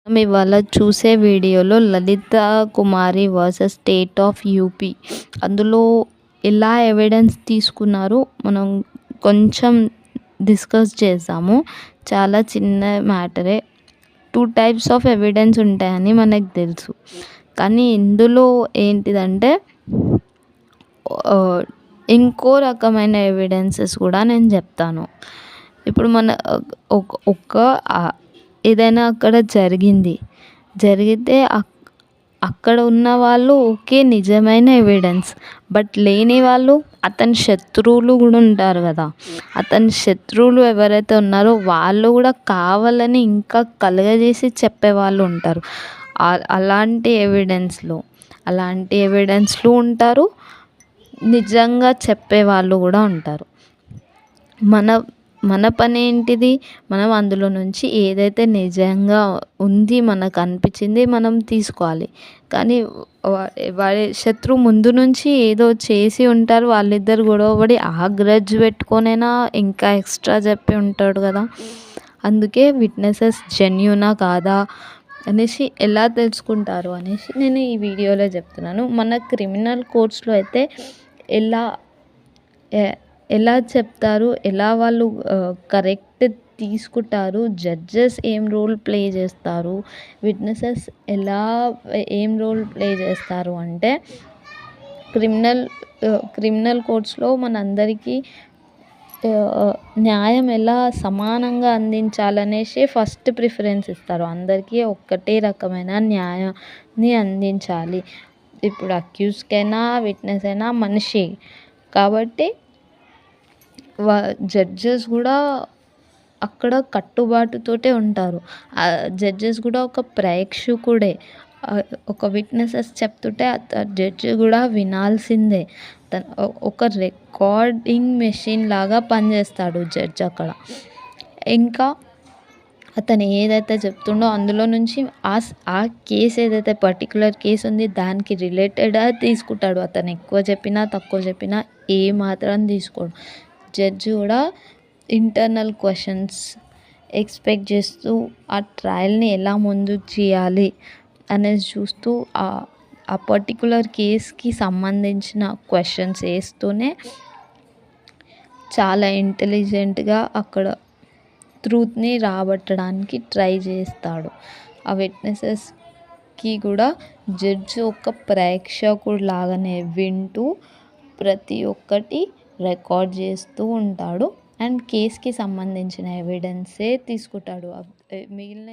మనం ఇవాళ చూసే వీడియోలో లలిత కుమారి వర్సెస్ స్టేట్ ఆఫ్ యూపీ అందులో ఎలా ఎవిడెన్స్ తీసుకున్నారు మనం కొంచెం డిస్కస్ చేసాము. చాలా చిన్న మ్యాటరే. 2 టైప్స్ ఆఫ్ ఎవిడెన్స్ ఉంటాయని మనకు తెలుసు. కానీ ఇందులో ఏంటిదంటే ఇంకో రకమైన ఎవిడెన్సెస్ కూడా నేను చెప్తాను. ఇప్పుడు మన ఒక ఏదైనా అక్కడ జరిగితే అక్కడ ఉన్న వాళ్ళు ఓకే నిజమైన ఎవిడెన్స్. బట్ లేని వాళ్ళు అతని శత్రువులు కూడా ఉంటారు కదా. అతని శత్రువులు ఎవరైతే ఉన్నారో వాళ్ళు కూడా కావాలని ఇంకా కలుగజేసి చెప్పేవాళ్ళు ఉంటారు. అలాంటి ఎవిడెన్స్లు ఉంటారు. నిజంగా చెప్పేవాళ్ళు కూడా ఉంటారు. మన పని ఏంటిది? మనం అందులో నుంచి ఏదైతే నిజంగా ఉంది మనకు అనిపించింది మనం తీసుకోవాలి. కానీ వాడి శత్రువు ముందు నుంచి ఏదో చేసి ఉంటారు. వాళ్ళిద్దరు గొడవపడి ఆ గ్రడ్జ్ పెట్టుకొనైనా ఇంకా ఎక్స్ట్రా చెప్పి ఉంటాడు కదా. అందుకే విట్నెసెస్ జెన్యూనా కాదా అనేసి ఎలా తెలుసుకుంటారు అనేసి నేను ఈ వీడియోలో చెప్తున్నాను. మన క్రిమినల్ కోర్ట్స్లో అయితే ఎలా చెప్తారు, ఎలా వాళ్ళు కరెక్ట్ తీసుకుంటారు, జడ్జెస్ ఏం రోల్ ప్లే చేస్తారు, విట్నెసెస్ ఏం రోల్ ప్లే చేస్తారు అంటే క్రిమినల్ కోర్ట్స్లో మనందరికీ న్యాయం ఎలా సమానంగా అందించాలనేసి ఫస్ట్ ప్రిఫరెన్స్ ఇస్తారు. అందరికీ ఒక్కటే రకమైన న్యాయాన్ని అందించాలి. ఇప్పుడు అక్యూజ్కైనా విట్నెస్ అయినా మనిషి కాబట్టి జడ్జెస్ కూడా అక్కడ కట్టుబాటుతోటే ఉంటారు. జడ్జెస్ కూడా ఒక ప్రేక్షకుడే. ఒక విట్నెసెస్ చెప్తుంటే జడ్జి కూడా వినాల్సిందే. ఒక రికార్డింగ్ మెషిన్ లాగా పనిచేస్తాడు జడ్జి అక్కడ. ఇంకా అతను ఏదైతే చెప్తుండో అందులో నుంచి ఆ కేసు ఏదైతే పర్టికులర్ కేసు ఉంది దానికి రిలేటెడ్గా తీసుకుంటాడు. అతను ఎక్కువ చెప్పినా తక్కువ చెప్పినా ఏమాత్రం తీసుకోడు. జడ్జి కూడా ఇంటర్నల్ క్వశ్చన్స్ ఎక్స్పెక్ట్ చేస్తూ ఆ ట్రయల్ని ఎలా ముందుకు చేయాలి అనేది చూస్తూ ఆ పర్టికులర్ కేస్కి సంబంధించిన క్వశ్చన్స్ వేస్తూనే చాలా ఇంటెలిజెంట్గా అక్కడ ట్రూత్ని రాబట్టడానికి ట్రై చేస్తాడు. ఆ విట్నెసెస్కి కూడా జడ్జి ఒక ప్రేక్షకుడు లాగానే వింటూ ప్రతి ఒక్కటి రికార్డ్ చేస్తూ ఉంటాడు. అండ్ కేస్కి సంబంధించిన ఎవిడెన్సే తీసుకుంటాడు. మిగిలిన